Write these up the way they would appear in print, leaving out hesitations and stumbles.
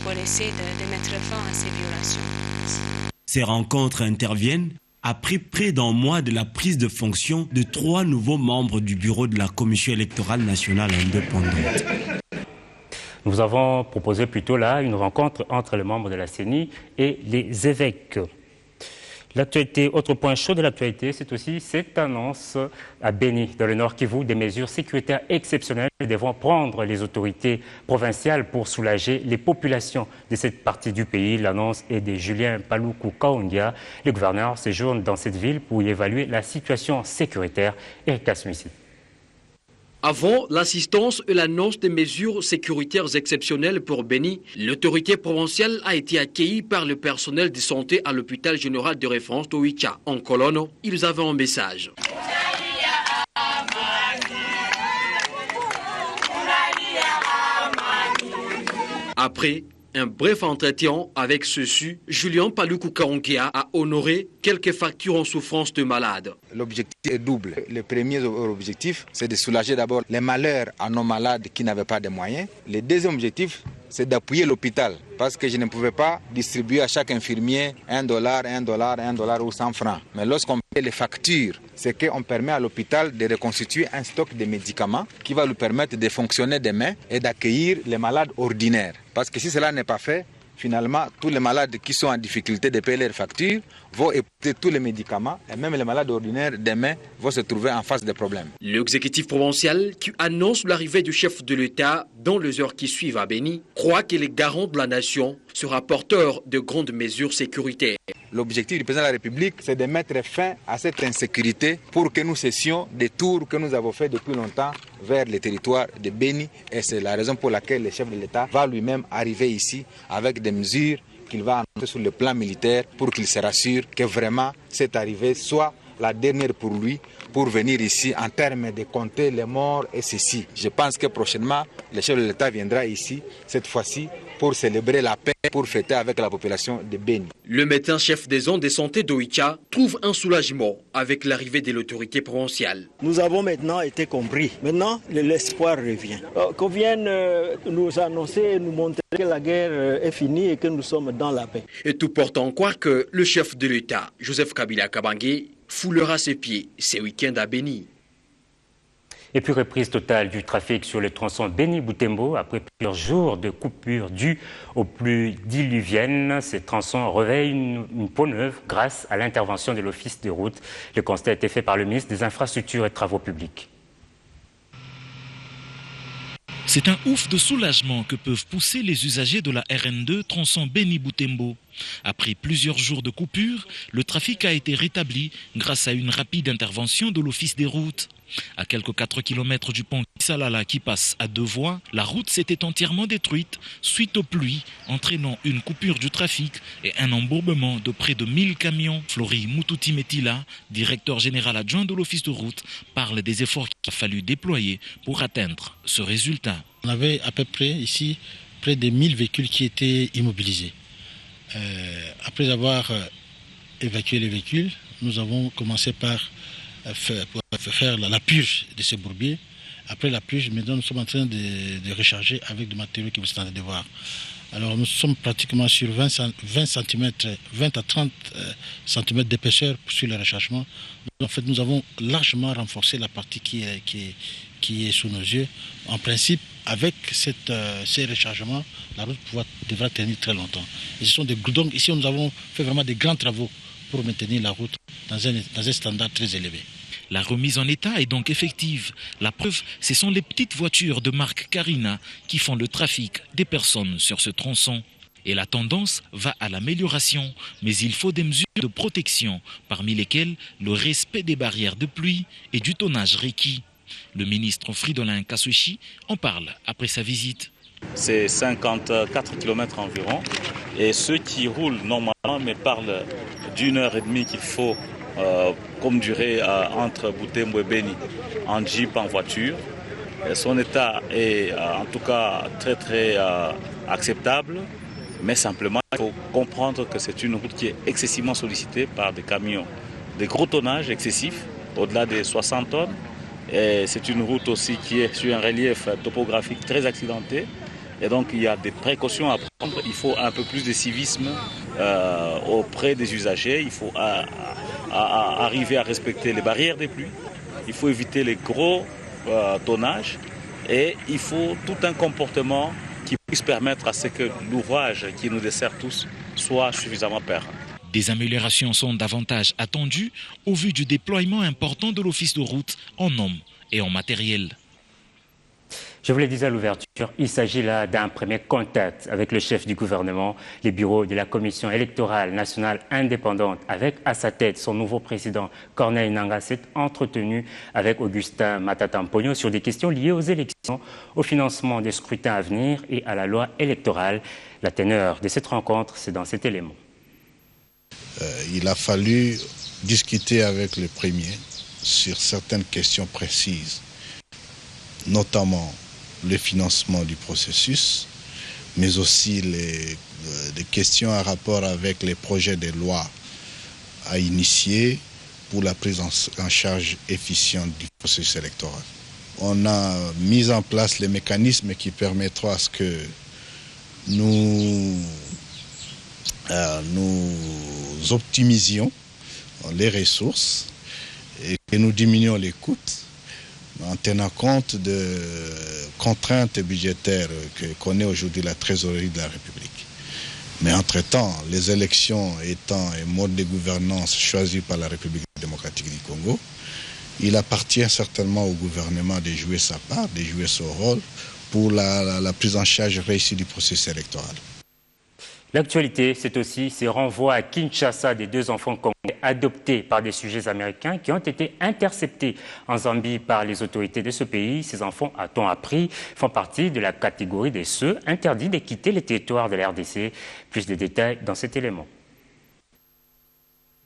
pour essayer de mettre fin à ces violations. Ces rencontres interviennent après près d'un mois de la prise de fonction de 3 nouveaux membres du bureau de la Commission électorale nationale indépendante. Nous avons proposé plutôt là une rencontre entre les membres de la CENI et les évêques. L'actualité, autre point chaud de l'actualité, c'est aussi cette annonce à Béni, dans le Nord Kivu, des mesures sécuritaires exceptionnelles devront prendre les autorités provinciales pour soulager les populations de cette partie du pays. L'annonce est de Julien Paluku Kaongia. Le gouverneur séjourne dans cette ville pour y évaluer la situation sécuritaire. Eric Asmissi. Avant l'assistance et l'annonce des mesures sécuritaires exceptionnelles pour Béni, l'autorité provinciale a été accueillie par le personnel de santé à l'hôpital général de référence d'Oicha. En colonne, ils avaient un message. Après un bref entretien avec ceci, Julien Paluku Kaongia a honoré quelques factures en souffrance de malades. L'objectif est double. Le premier objectif, c'est de soulager d'abord les malheurs à nos malades qui n'avaient pas de moyens. Le deuxième objectif, c'est d'appuyer l'hôpital parce que je ne pouvais pas distribuer à chaque infirmier $1, $1 ou 100 francs. Mais lorsqu'on paie les factures, c'est qu'on permet à l'hôpital de reconstituer un stock de médicaments qui va lui permettre de fonctionner demain et d'accueillir les malades ordinaires. Parce que si cela n'est pas fait, finalement, tous les malades qui sont en difficulté de payer leurs factures vont écouter tous les médicaments et même les malades ordinaires demain vont se trouver en face des problèmes. L'exécutif provincial qui annonce l'arrivée du chef de l'État dans les heures qui suivent à Béni croit que les garants de la nation sera porteur de grandes mesures sécuritaires. L'objectif du président de la République, c'est de mettre fin à cette insécurité pour que nous cessions des tours que nous avons fait depuis longtemps vers les territoires de Béni. Et c'est la raison pour laquelle le chef de l'État va lui-même arriver ici avec des mesures qu'il va annoncer sur le plan militaire pour qu'il se rassure que vraiment cette arrivée soit la dernière pour lui, pour venir ici en termes de compter les morts et ceci. Je pense que prochainement, le chef de l'État viendra ici, cette fois-ci, pour célébrer la paix, pour fêter avec la population de Béni. Le médecin-chef des zones de santé d'Oicha trouve un soulagement avec l'arrivée de l'autorité provinciale. Nous avons maintenant été compris. Maintenant, l'espoir revient. Qu'on vienne nous annoncer et nous montrer que la guerre est finie et que nous sommes dans la paix. Et tout porte en croire que le chef de l'État, Joseph Kabila Kabange, foulera ses pieds ce week-end à Béni. Et puis reprise totale du trafic sur le tronçon Béni-Boutembo après plusieurs jours de coupures dues aux pluies diluviennes. Ces tronçons réveillent une peau neuve grâce à l'intervention de l'Office de route. Le constat a été fait par le ministre des Infrastructures et Travaux publics. C'est un ouf de soulagement que peuvent pousser les usagers de la RN2 tronçon Béni-Boutembo. Après plusieurs jours de coupure, le trafic a été rétabli grâce à une rapide intervention de l'Office des routes. À quelques 4 km du pont Kisalala qui passe à 2 voies, la route s'était entièrement détruite suite aux pluies, entraînant une coupure du trafic et un embourbement de près de 1000 camions. Florie Moutouti Metila, directeur général adjoint de l'Office de route, parle des efforts qu'il a fallu déployer pour atteindre ce résultat. On avait à peu près ici près de 1000 véhicules qui étaient immobilisés. Après avoir évacué les véhicules, nous avons commencé par faire la purge de ces bourbiers. Après la purge, maintenant nous sommes en train de recharger avec des matériaux que vous êtes en train de voir. Alors nous sommes pratiquement sur 20 à 30 cm d'épaisseur sur le rechargement. En fait, nous avons largement renforcé la partie qui est sous nos yeux. En principe, avec ces rechargements, la route devra tenir très longtemps. Et donc ici, nous avons fait vraiment des grands travaux pour maintenir la route dans un standard très élevé. La remise en état est donc effective. La preuve, ce sont les petites voitures de marque Carina qui font le trafic des personnes sur ce tronçon. Et la tendance va à l'amélioration, mais il faut des mesures de protection, parmi lesquelles le respect des barrières de pluie et du tonnage requis. Le ministre Fridolin Kassouchi en parle après sa visite. C'est 54 km environ et ceux qui roulent normalement me parlent d'1h30 qu'il faut comme durée entre Boutembo et Béni en jeep, en voiture. Et son état est en tout cas très très acceptable, mais simplement il faut comprendre que c'est une route qui est excessivement sollicitée par des camions, des gros tonnages excessifs, au-delà des 60 tonnes. Et c'est une route aussi qui est sur un relief topographique très accidenté. Et donc il y a des précautions à prendre. Il faut un peu plus de civisme auprès des usagers. Il faut arriver à respecter les barrières des pluies. Il faut éviter les gros tonnages. Et il faut tout un comportement qui puisse permettre à ce que l'ouvrage qui nous dessert tous soit suffisamment pérenne. Des améliorations sont davantage attendues au vu du déploiement important de l'office de route en hommes et en matériel. Je vous le disais à l'ouverture, il s'agit là d'un premier contact avec le chef du gouvernement. Les bureaux de la Commission électorale nationale indépendante, avec à sa tête son nouveau président Corneille Nangaa, s'est entretenu avec Augustin Matata-Mpogno sur des questions liées aux élections, au financement des scrutins à venir et à la loi électorale. La teneur de cette rencontre, c'est dans cet élément. Il a fallu discuter avec le premier sur certaines questions précises, notamment le financement du processus, mais aussi les questions en rapport avec les projets de loi à initier pour la prise en charge efficiente du processus électoral. On a mis en place les mécanismes qui permettront à ce que nous optimisions les ressources et que nous diminuions les coûts en tenant compte de contraintes budgétaires que connaît aujourd'hui la trésorerie de la République. Mais entre-temps, les élections étant un mode de gouvernance choisi par la République démocratique du Congo, il appartient certainement au gouvernement de jouer sa part, de jouer son rôle pour la prise en charge réussie du processus électoral. L'actualité, c'est aussi ces renvois à Kinshasa des 2 enfants congolais adoptés par des sujets américains qui ont été interceptés en Zambie par les autorités de ce pays. Ces enfants, a-t-on appris, font partie de la catégorie de ceux interdits de quitter le territoire de la RDC. Plus de détails dans cet élément.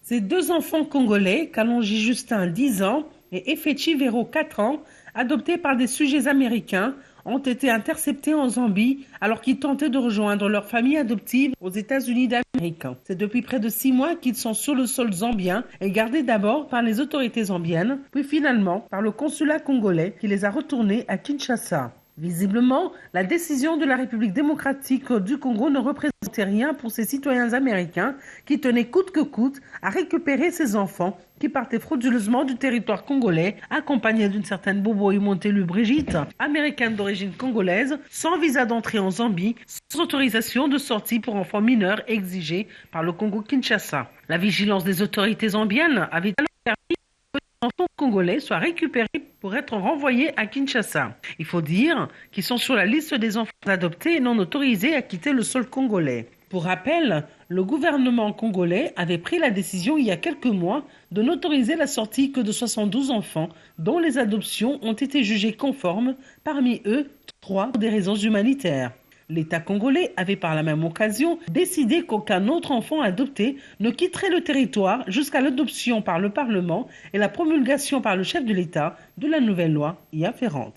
Ces 2 enfants congolais, Kalonji Justin, 10 ans, et Efechi Vero, 4 ans, adoptés par des sujets américains, ont été interceptés en Zambie alors qu'ils tentaient de rejoindre leur famille adoptive aux États-Unis d'Amérique. C'est depuis près de 6 mois qu'ils sont sur le sol zambien et gardés d'abord par les autorités zambiennes, puis finalement par le consulat congolais qui les a retournés à Kinshasa. Visiblement, la décision de la République démocratique du Congo ne représentait rien pour ces citoyens américains qui tenaient coûte que coûte à récupérer ces enfants qui partaient frauduleusement du territoire congolais, accompagnés d'une certaine Bobo Imontelu Brigitte, américaine d'origine congolaise, sans visa d'entrée en Zambie, sans autorisation de sortie pour enfants mineurs exigée par le Congo-Kinshasa. La vigilance des autorités zambiennes avait alors permis que les enfants congolais soient récupérés pour être renvoyés à Kinshasa. Il faut dire qu'ils sont sur la liste des enfants adoptés et non autorisés à quitter le sol congolais. Pour rappel, le gouvernement congolais avait pris la décision il y a quelques mois de n'autoriser la sortie que de 72 enfants dont les adoptions ont été jugées conformes, parmi eux 3 pour des raisons humanitaires. L'État congolais avait par la même occasion décidé qu'aucun autre enfant adopté ne quitterait le territoire jusqu'à l'adoption par le Parlement et la promulgation par le chef de l'État de la nouvelle loi y afférente.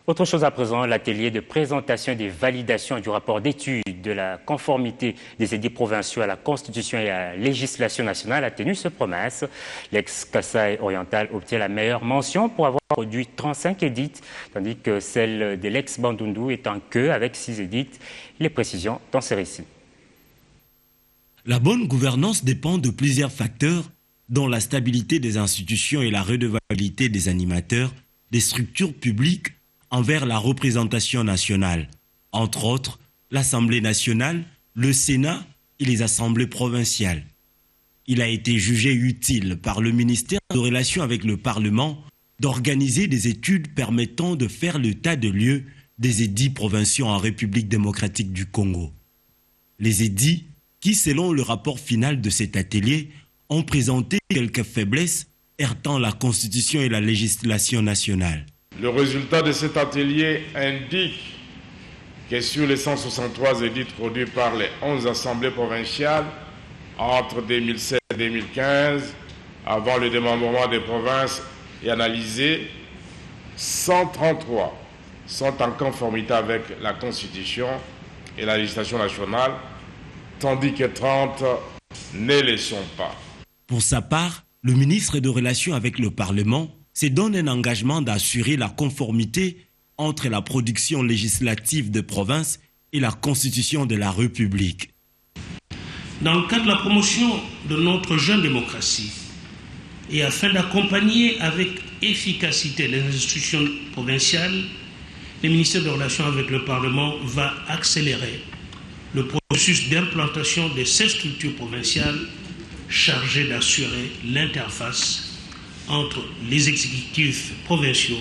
Autre chose à présent, l'atelier de présentation des validations du rapport d'étude de la conformité des édits provinciaux à la Constitution et à la législation nationale a tenu ses promesses. L'ex-Kasaï oriental obtient la meilleure mention pour avoir produit 35 édits, tandis que celle de l'ex-Bandundu est en queue avec 6 édits. Les précisions dans ce récit. La bonne gouvernance dépend de plusieurs facteurs, dont la stabilité des institutions et la redevabilité des animateurs, des structures publiques, envers la représentation nationale, entre autres l'Assemblée nationale, le Sénat et les assemblées provinciales. Il a été jugé utile par le ministère de Relations avec le Parlement d'organiser des études permettant de faire l'état de lieux des édits provinciaux en République démocratique du Congo. Les édits qui, selon le rapport final de cet atelier, ont présenté quelques faiblesses heurtant la Constitution et la législation nationale. Le résultat de cet atelier indique que sur les 163 édits produits par les 11 assemblées provinciales entre 2007 et 2015, avant le démembrement des provinces et analysés, 133 sont en conformité avec la Constitution et la législation nationale, tandis que 30 ne le sont pas. Pour sa part, le ministre de Relations avec le Parlement se donne un engagement d'assurer la conformité entre la production législative de province et la constitution de la République. Dans le cadre de la promotion de notre jeune démocratie et afin d'accompagner avec efficacité les institutions provinciales, le ministère des Relations avec le Parlement va accélérer le processus d'implantation de ces structures provinciales chargées d'assurer l'interface entre les exécutifs provinciaux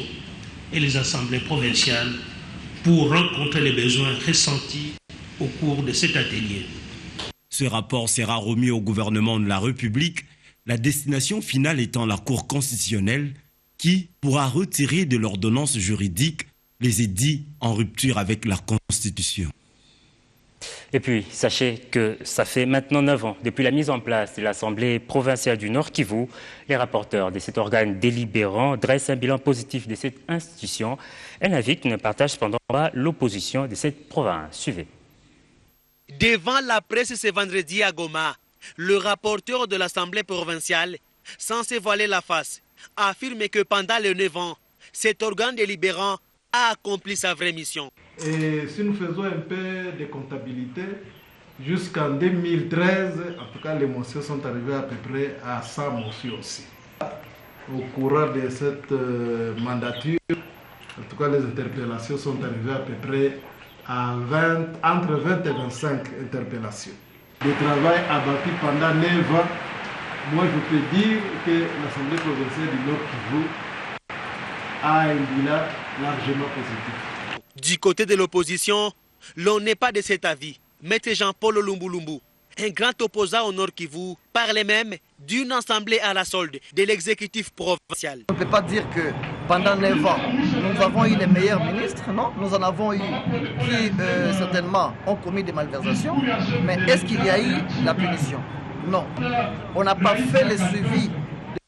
et les assemblées provinciales pour rencontrer les besoins ressentis au cours de cet atelier. Ce rapport sera remis au gouvernement de la République, la destination finale étant la Cour constitutionnelle qui pourra retirer de l'ordonnance juridique les édits en rupture avec la Constitution. Et puis, sachez que ça fait maintenant 9 ans, depuis la mise en place de l'Assemblée provinciale du Nord Kivu, les rapporteurs de cet organe délibérant dressent un bilan positif de cette institution. Elle invite ne partage cependant pas l'opposition de cette province. Suivez. Devant la presse ce vendredi à Goma, le rapporteur de l'Assemblée provinciale, sans se voiler la face, affirme que pendant les 9 ans, cet organe délibérant a accompli sa vraie mission. Et si nous faisons un peu de comptabilité, jusqu'en 2013, en tout cas les motions sont arrivées à peu près à 100 motions aussi. Au courant de cette mandature, en tout cas les interpellations sont arrivées à peu près à entre 20 et 25 interpellations. Le travail abattu pendant 9 ans, moi je peux dire que l'Assemblée provinciale du Nord Kivu a un bilan largement positif. Du côté de l'opposition, l'on n'est pas de cet avis. Maître Jean-Paul Lumbulumbu, un grand opposant au Nord Kivu, parle même d'une assemblée à la solde de l'exécutif provincial. On ne peut pas dire que pendant 9 ans, nous avons eu les meilleurs ministres, non? Nous en avons eu qui certainement ont commis des malversations, mais est-ce qu'il y a eu la punition? Non. On n'a pas fait le suivi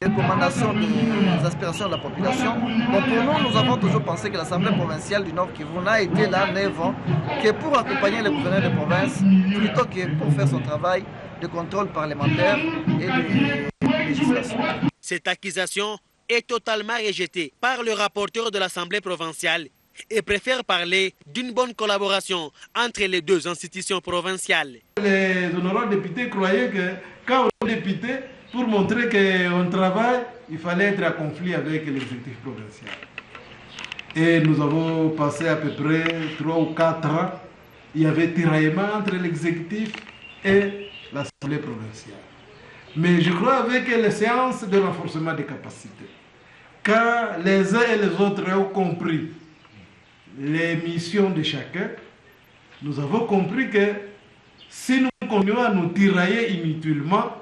des recommandations des aspirations de la population. Donc pour nous, nous avons toujours pensé que l'Assemblée provinciale du Nord Kivu n'a été là 9 ans que pour accompagner le gouverneur de province, plutôt que pour faire son travail de contrôle parlementaire et de législation. Cette accusation est totalement rejetée par le rapporteur de l'Assemblée provinciale et préfère parler d'une bonne collaboration entre les deux institutions provinciales. Les honorables députés croyaient que quand on est député, pour montrer qu'on travaille, il fallait être en conflit avec l'exécutif provincial. Et nous avons passé à peu près 3 ou 4 ans. Il y avait tiraillement entre l'exécutif et l'Assemblée provinciale. Mais je crois avec les séances de renforcement des capacités, quand les uns et les autres ont compris les missions de chacun, nous avons compris que si nous continuons à nous tirailler inutilement,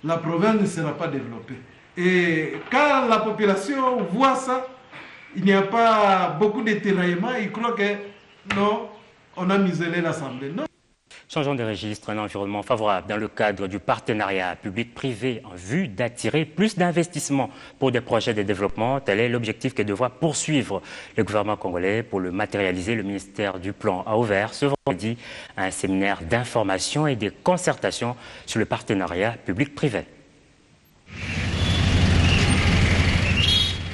la province ne sera pas développée. Et quand la population voit ça, il n'y a pas beaucoup de tiraillement, ils croient que non, on a muselé l'Assemblée. Non. Changeons de registre, un environnement favorable dans le cadre du partenariat public-privé en vue d'attirer plus d'investissements pour des projets de développement. Tel est l'objectif que devra poursuivre le gouvernement congolais. Pour le matérialiser, le ministère du Plan a ouvert ce vendredi un séminaire d'information et de concertation sur le partenariat public-privé.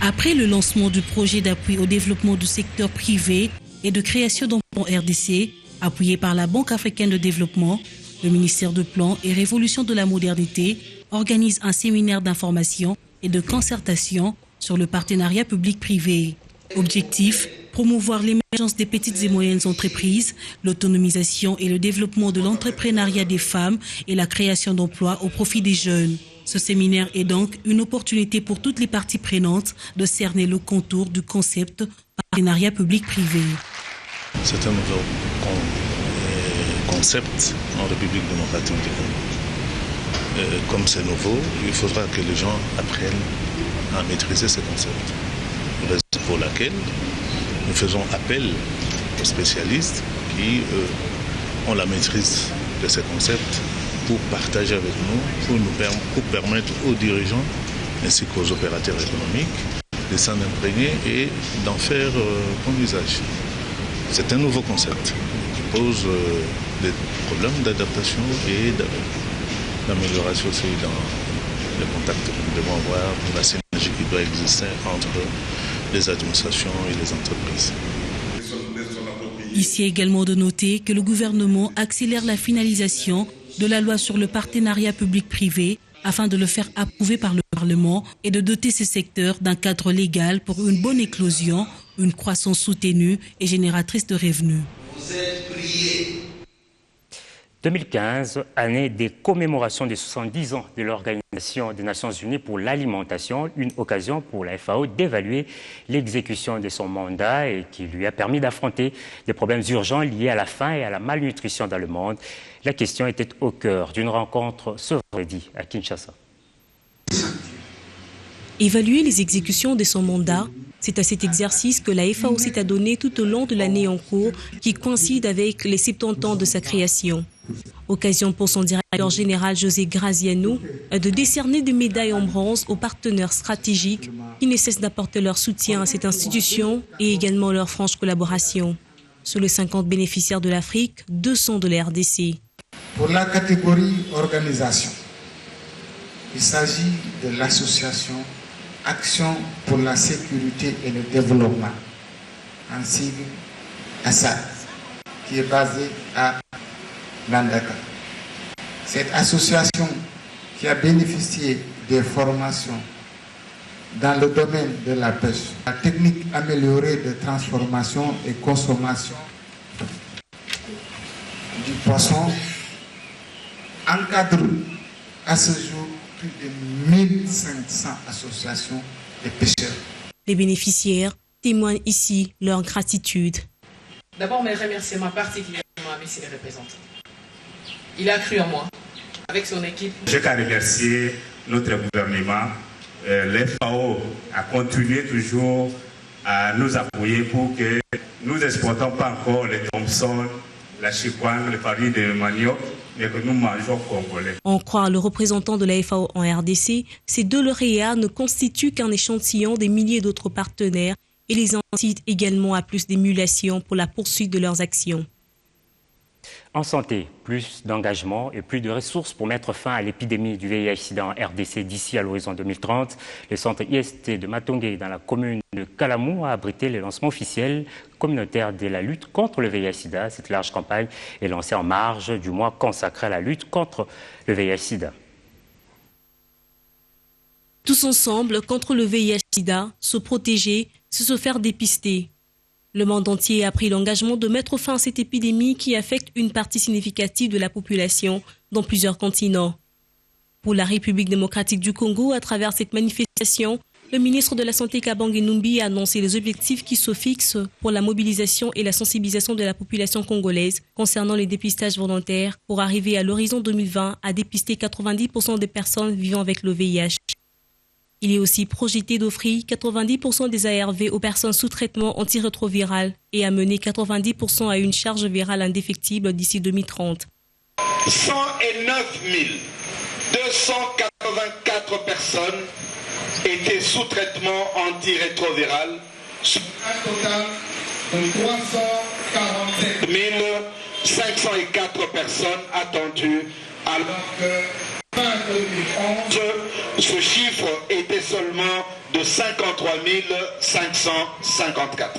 Après le lancement du projet d'appui au développement du secteur privé et de création d'emplois en RDC, appuyé par la Banque africaine de développement, le ministère de Plan et Révolution de la modernité organise un séminaire d'information et de concertation sur le partenariat public-privé. Objectif, promouvoir l'émergence des petites et moyennes entreprises, l'autonomisation et le développement de l'entrepreneuriat des femmes et la création d'emplois au profit des jeunes. Ce séminaire est donc une opportunité pour toutes les parties prenantes de cerner le contour du concept partenariat public-privé. C'est un nouveau concept en République démocratique du Congo. Comme c'est nouveau, il faudra que les gens apprennent à maîtriser ce concept. Raison pour laquelle nous faisons appel aux spécialistes qui ont la maîtrise de ce concept pour partager avec nous, pour permettre aux dirigeants ainsi qu'aux opérateurs économiques de s'en imprégner et d'en faire bon usage. C'est un nouveau concept qui pose des problèmes d'adaptation et d'amélioration aussi dans les contacts que nous devons avoir, la synergie qui doit exister entre les administrations et les entreprises. Ici également de noter que le gouvernement accélère la finalisation de la loi sur le partenariat public-privé afin de le faire approuver par le Parlement et de doter ces secteurs d'un cadre légal pour une bonne éclosion, une croissance soutenue et génératrice de revenus. 2015, année des commémorations des 70 ans de l'Organisation des Nations Unies pour l'alimentation, une occasion pour la FAO d'évaluer l'exécution de son mandat et qui lui a permis d'affronter des problèmes urgents liés à la faim et à la malnutrition dans le monde. La question était au cœur d'une rencontre ce vendredi à Kinshasa. Évaluer les exécutions de son mandat, c'est à cet exercice que la FAO s'est adonnée tout au long de l'année en cours qui coïncide avec les 70 ans de sa création. Occasion pour son directeur général José Graziano de décerner des médailles en bronze aux partenaires stratégiques qui ne cessent d'apporter leur soutien à cette institution et également leur franche collaboration. Sur les 50 bénéficiaires de l'Afrique, 200 de la RDC. Pour la catégorie organisation, il s'agit de l'association Action pour la sécurité et le développement, en sigle ASSAD, qui est basée à Landaka. Cette association qui a bénéficié des formations dans le domaine de la pêche, la technique améliorée de transformation et consommation du poisson, encadre à ce jour plus de 1500 associations de pêcheurs. Les bénéficiaires témoignent ici leur gratitude. D'abord, mes remerciements particulièrement à M. le représentant. Il a cru en moi, avec son équipe. Je tiens à remercier notre gouvernement. Le FAO a continué toujours à nous appuyer pour que nous n'exportons pas encore les Thompson, la chikwang, le farine de manioc, mais que nous mangeons congolais. En croire le représentant de la FAO en RDC, ces deux lauréats ne constituent qu'un échantillon des milliers d'autres partenaires et les incitent également à plus d'émulation pour la poursuite de leurs actions. En santé, plus d'engagement et plus de ressources pour mettre fin à l'épidémie du VIH-Sida en RDC d'ici à l'horizon 2030. Le centre IST de Matongé dans la commune de Kalamou a abrité le lancement officiel communautaire de la lutte contre le VIH-Sida. Cette large campagne est lancée en marge du mois consacré à la lutte contre le VIH-Sida. Tous ensemble contre le VIH-Sida, se protéger, c'est se faire dépister. Le monde entier a pris l'engagement de mettre fin à cette épidémie qui affecte une partie significative de la population dans plusieurs continents. Pour la République démocratique du Congo, à travers cette manifestation, le ministre de la Santé Kabange Numbi a annoncé les objectifs qui se fixent pour la mobilisation et la sensibilisation de la population congolaise concernant les dépistages volontaires pour arriver à l'horizon 2020 à dépister 90% des personnes vivant avec le VIH. Il est aussi projeté d'offrir 90% des ARV aux personnes sous traitement antirétroviral et à mener 90% à une charge virale indéfectible d'ici 2030. 109 284 personnes étaient sous traitement antirétroviral, sur un total de 347 504 personnes attendues, alors que fin 2011, ce chiffre était seulement de 53 554.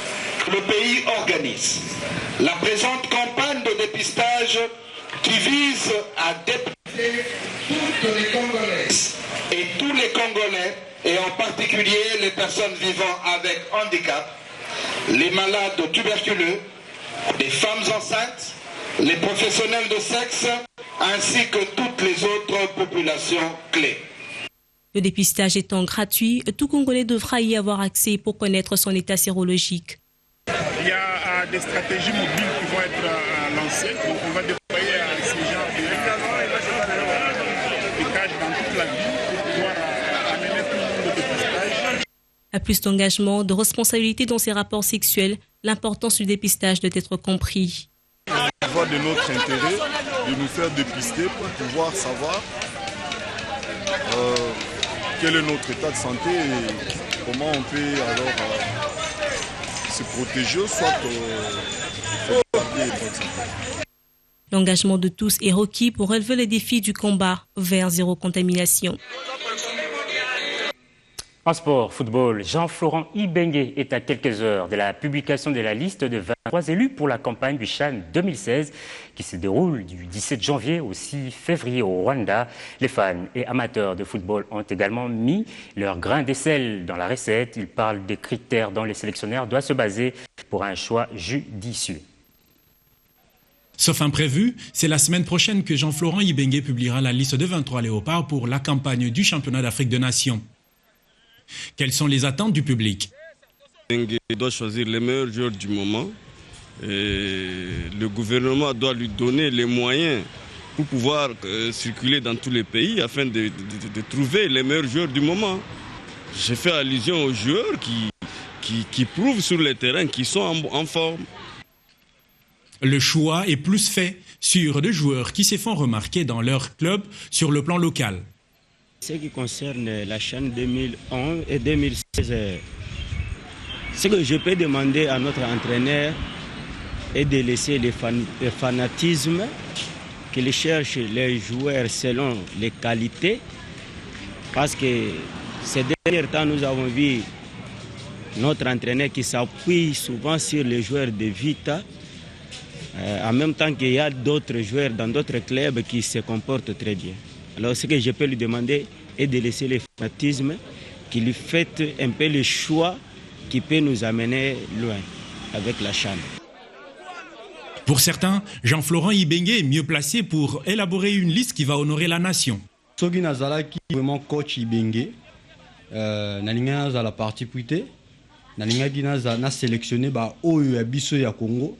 Le pays organise la présente campagne de dépistage qui vise à dépister toutes les Congolaises et tous les Congolais, et en particulier les personnes vivant avec handicap, les malades tuberculeux, les femmes enceintes, les professionnels de sexe, ainsi que toutes les autres populations clés. Le dépistage étant gratuit, tout Congolais devra y avoir accès pour connaître son état sérologique. Il y a des stratégies mobiles qui vont être lancées. Donc on va déployer ces genres de dépistage dans toute la ville pour pouvoir amener tout le monde au dépistage. À plus d'engagement, de responsabilité dans ces rapports sexuels, l'importance du dépistage doit être compris. Il va de notre intérêt de nous faire dépister pour pouvoir savoir quel est notre état de santé et comment on peut alors se protéger, soit L'engagement de tous est requis pour relever les défis du combat vers zéro contamination. En sport, football, Jean-Florent Ibenge est à quelques heures de la publication de la liste de 23 élus pour la campagne du CHAN 2016 qui se déroule du 17 janvier au 6 février au Rwanda. Les fans et amateurs de football ont également mis leur grain de sel dans la recette. Ils parlent des critères dont les sélectionneurs doivent se baser pour un choix judicieux. Sauf imprévu, c'est la semaine prochaine que Jean-Florent Ibenge publiera la liste de 23 léopards pour la campagne du championnat d'Afrique des Nations. Quelles sont les attentes du public? Ibenge doit choisir les meilleurs joueurs du moment et le gouvernement doit lui donner les moyens pour pouvoir circuler dans tous les pays afin de trouver les meilleurs joueurs du moment. J'ai fait allusion aux joueurs qui prouvent sur le terrain qu'ils sont en forme. Le choix est plus fait sur des joueurs qui se font remarquer dans leur club sur le plan local. Ce qui concerne la CHAN 2011 et 2016, ce que je peux demander à notre entraîneur est de laisser le fanatisme, qu'il cherche les joueurs selon les qualités, parce que ces derniers temps, nous avons vu notre entraîneur qui s'appuie souvent sur les joueurs de Vita, en même temps qu'il y a d'autres joueurs dans d'autres clubs qui se comportent très bien. Alors ce que je peux lui demander est de laisser le fanatisme, qu'il fasse un peu le choix qui peut nous amener loin avec la CHAN. Pour certains, Jean-Florent Ibenge est mieux placé pour élaborer une liste qui va honorer la nation. Soki nazalaki vraiment coach Ibenge, nalinga nazala parti puité, nalingaki na sélectionner ba oyo ya biso ya Congo,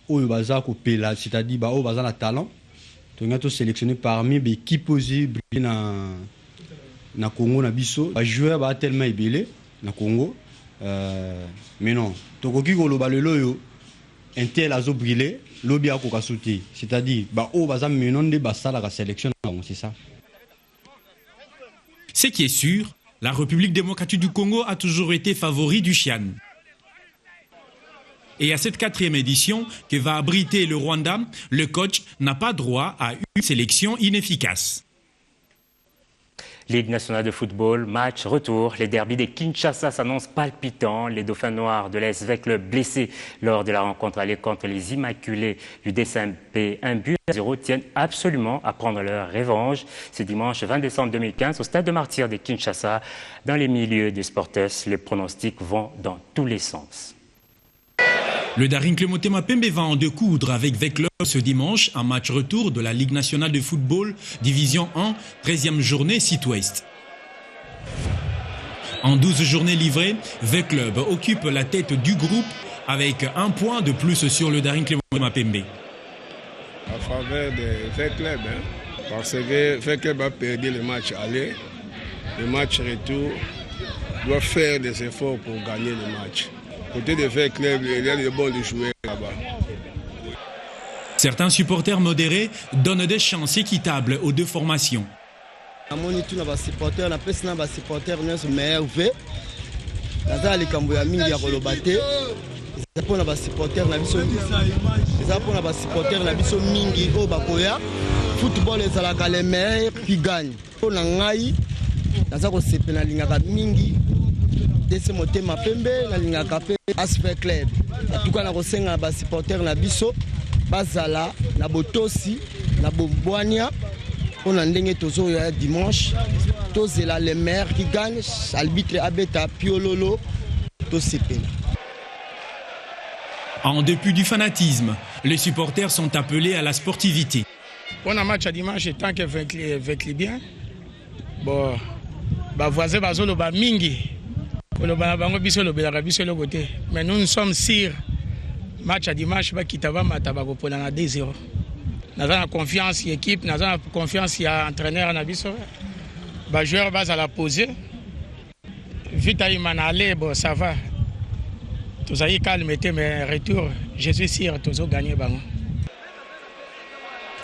oyo baza ko pela, c'est-à-dire ba oyo baza na talent. On a sélectionné parmi les équipes possibles na Congo na biso. Les joueurs ba tellement ébélé na Congo, mais non. Tokoki ko loba lelo yo, intel azo briller, lobi akoka sauter. C'est-à-dire ba o baza menon de basala la sélection, c'est ça. Ce qui est sûr, la République démocratique du Congo a toujours été favori du CHAN. Et à cette 4e édition que va abriter le Rwanda, le coach n'a pas droit à une sélection inefficace. Ligue nationale de football, match retour. Les derbys de Kinshasa s'annoncent palpitants. Les dauphins noirs de l'SV Club blessés lors de la rencontre aller contre les Immaculés du DSMP 1-0 tiennent absolument à prendre leur revanche. Ce dimanche 20 décembre 2015 au stade de Martyrs de Kinshasa. Dans les milieux des sportifs, les pronostics vont dans tous les sens. Le Daring Motema Pembe va en découdre avec Veclub ce dimanche, un match retour de la Ligue nationale de football, division 1, 13e journée sud-ouest. En 12 journées livrées, Veclub occupe la tête du groupe avec un point de plus sur le Daring Motema Pembe. À faveur de Veclub, parce que Veclub a perdu le match aller, le match retour doit faire des efforts pour gagner le match. Côté de faire club, il y a des bons joueurs là-bas. Certains supporters modérés donnent des chances équitables aux deux formations. Football est les meilleurs qui gagnent. Desi Motema Pembe na lingaka pe Asper Club. En tout cas na kosenga ba supporter na biso bazala na botosi na bombwania on a ndenge tozo ya dimanche tozela les maires qui gagnent arbitre abeta piololo to sepela. En dépit du fanatisme, les supporters sont appelés à la sportivité. On a match à dimanche tant que avec les bien. Bon ba voisin bazolo ba mingi. Mais nous sommes sûrs, match à dimanche, Kitava Matabako pour la 2-0. Nous avons confiance dans l'équipe, nous avons confiance dans l'entraîneur. Les joueurs vont la poser. Vite à Imanale, bon, ça va. Tous avez calme, mais retour, je suis sûr que tous gagner.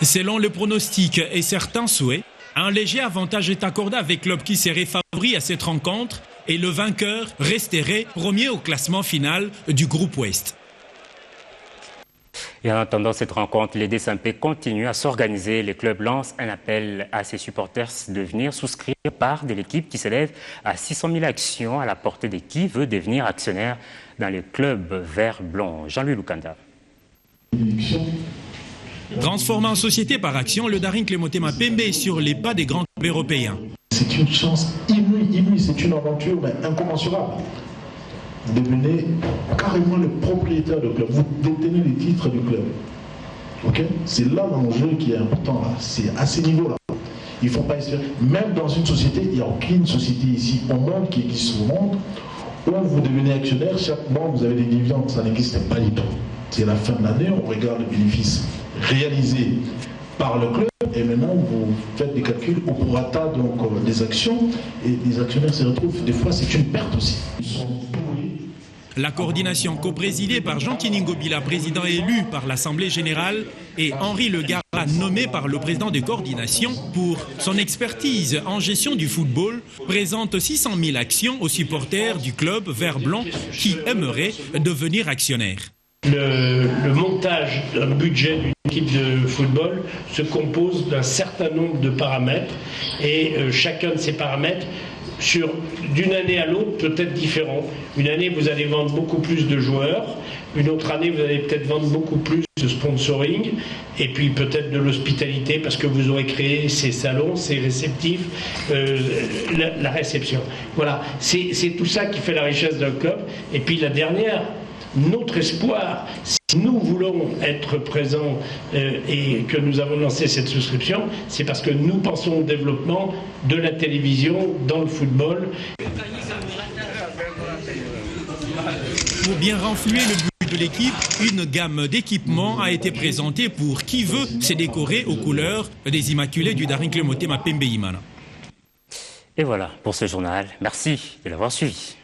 Selon le pronostic et certains souhaits, un léger avantage est accordé avec le club qui serait favori à cette rencontre et le vainqueur resterait premier au classement final du groupe Ouest. Et en attendant cette rencontre, les DSMP continuent à s'organiser. Les clubs lancent un appel à ses supporters de venir souscrire part de l'équipe qui s'élève à 600 000 actions à la portée de qui veut devenir actionnaire dans les clubs vert-blanc. Jean-Louis Lukanda. Transformé en société par action, le Daring Clémotema Pembe est sur les pas des grands clubs européens. C'est une chance inouïe, c'est une aventure mais incommensurable. Vous devenez carrément le propriétaire du club, vous détenez les titres du club. Okay? C'est là l'enjeu qui est important, c'est à ce niveau-là. Il ne faut pas espérer, même dans une société, il n'y a aucune société ici au monde qui existe au monde, où vous devenez actionnaire, chaque mois vous avez des dividendes, ça n'existe pas du tout. C'est la fin de l'année, on regarde les bénéfices réalisés par le club et maintenant vous faites des calculs au prorata donc des actions et les actionnaires se retrouvent, des fois c'est une perte aussi. La coordination coprésidée par Jean Kiningobila, président élu par l'Assemblée générale, et Henri Legara, nommé par le président de coordination pour son expertise en gestion du football, présente 600 000 actions aux supporters du club vert-blanc qui aimeraient devenir actionnaires. Le montage d'un budget d'une équipe de football se compose d'un certain nombre de paramètres et chacun de ces paramètres d'une année à l'autre peut être différent. Une année vous allez vendre beaucoup plus de joueurs, une autre année vous allez peut-être vendre beaucoup plus de sponsoring et puis peut-être de l'hospitalité parce que vous aurez créé ces salons, ces réceptifs, la réception. Voilà, c'est tout ça qui fait la richesse d'un club. Et puis la dernière, notre espoir, si nous voulons être présents et que nous avons lancé cette souscription, c'est parce que nous pensons au développement de la télévision dans le football. Pour bien renflouer le but de l'équipe, une gamme d'équipements a été présentée pour qui veut se décorer aux couleurs des Immaculés du Daring Clémotema Pembe Imana. Et voilà pour ce journal. Merci de l'avoir suivi.